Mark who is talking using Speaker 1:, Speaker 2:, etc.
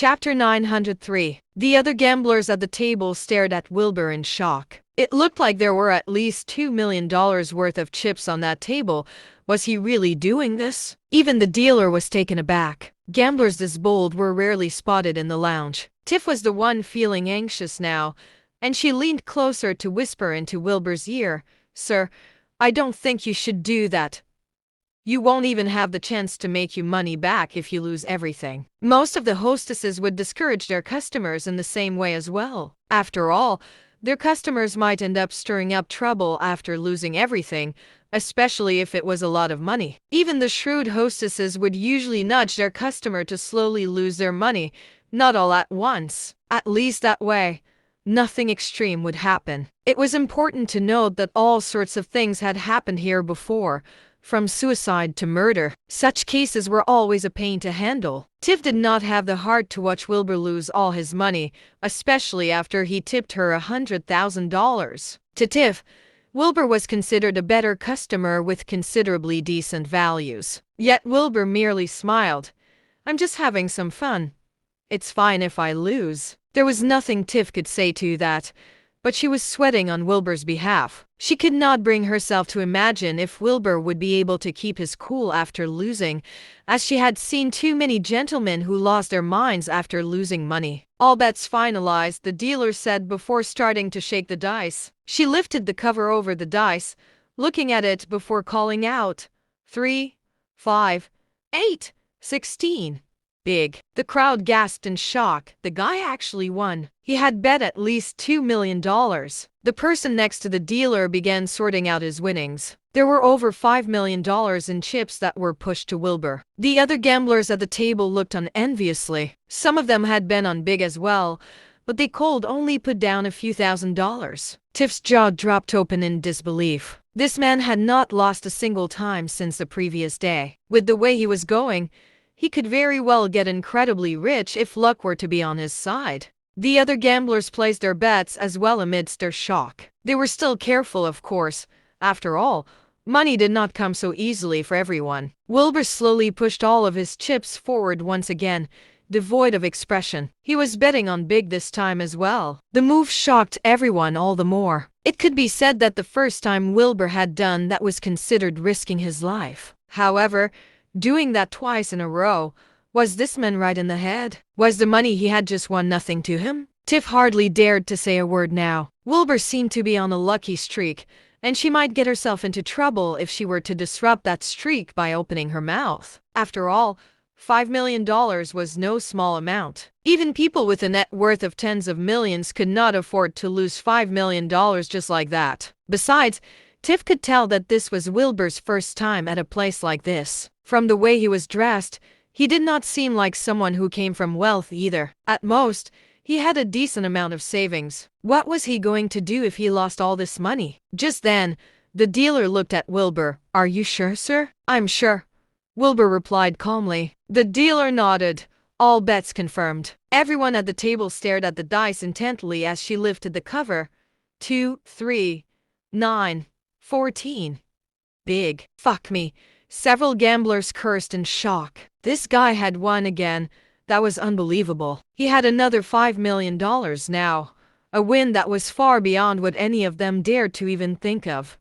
Speaker 1: Chapter 903. The other gamblers at the table stared at Wilbur in shock. It looked like there were at least $2 million worth of chips on that table. Was he really doing this? Even the dealer was taken aback. Gamblers this bold were rarely spotted in the lounge. Tiff was the one feeling anxious now, and she leaned closer to whisper into Wilbur's ear, "Sir, I don't think you should do that. You won't even have the chance to make your money back if you lose everything." Most of the hostesses would discourage their customers in the same way as well. After all, their customers might end up stirring up trouble after losing everything, especially if it was a lot of money. Even the shrewd hostesses would usually nudge their customer to slowly lose their money, not all at once. At least that way, nothing extreme would happen. It was important to note that all sorts of things had happened here before, from suicide to murder. Such cases were always a pain to handle. Tiff did not have the heart to watch Wilbur lose all his money, especially after he tipped her $100,000. To Tiff, Wilbur was considered a better customer with considerably decent values. Yet Wilbur merely smiled. "I'm just having some fun. It's fine if I lose." There was nothing Tiff could say to that, but she was sweating on Wilbur's behalf. She could not bring herself to imagine if Wilbur would be able to keep his cool after losing, as she had seen too many gentlemen who lost their minds after losing money. "All bets finalized," the dealer said before starting to shake the dice. She lifted the cover over the dice, looking at it before calling out, 3, 5, 8, 16. Big. The crowd gasped in shock. The guy actually won. He had bet at least $2 million. The person next to the dealer began sorting out his winnings. There were over $5 million in chips that were pushed to Wilbur. The other gamblers at the table looked on enviously. Some of them had been on big as well, but they could only put down a few $1,000s. Tiff's jaw dropped open in disbelief. This man had not lost a single time since the previous day. With the way he was going, he could very well get incredibly rich if luck were to be on his side. The other gamblers placed their bets as well amidst their shock. They were still careful, of course. After all, money did not come so easily for everyone. Wilbur slowly pushed all of his chips forward once again, devoid of expression. He was betting on big this time as well. The move shocked everyone all the more. It could be said that the first time Wilbur had done that was considered risking his life. However, doing that twice in a row, was this man right in the head? Was the money he had just won nothing to him? Tiff hardly dared to say a word now. Wilbur seemed to be on a lucky streak, and she might get herself into trouble if she were to disrupt that streak by opening her mouth. After all, $5 million was no small amount. Even people with a net worth of tens of millions could not afford to lose $5 million just like that. Besides, Tiff could tell that this was Wilbur's first time at a place like this. From the way he was dressed, he did not seem like someone who came from wealth either. At most, he had a decent amount of savings. What was he going to do if he lost all this money? Just then, the dealer looked at Wilbur. "Are you sure, sir?" "I'm sure," Wilbur replied calmly. The dealer nodded. All bets confirmed. Everyone at the table stared at the dice intently as she lifted the cover. 2, 3, 9, 14. Big. "Fuck me." Several gamblers cursed in shock. This guy had won again. That was unbelievable. He had another $5 million now. A win that was far beyond what any of them dared to even think of.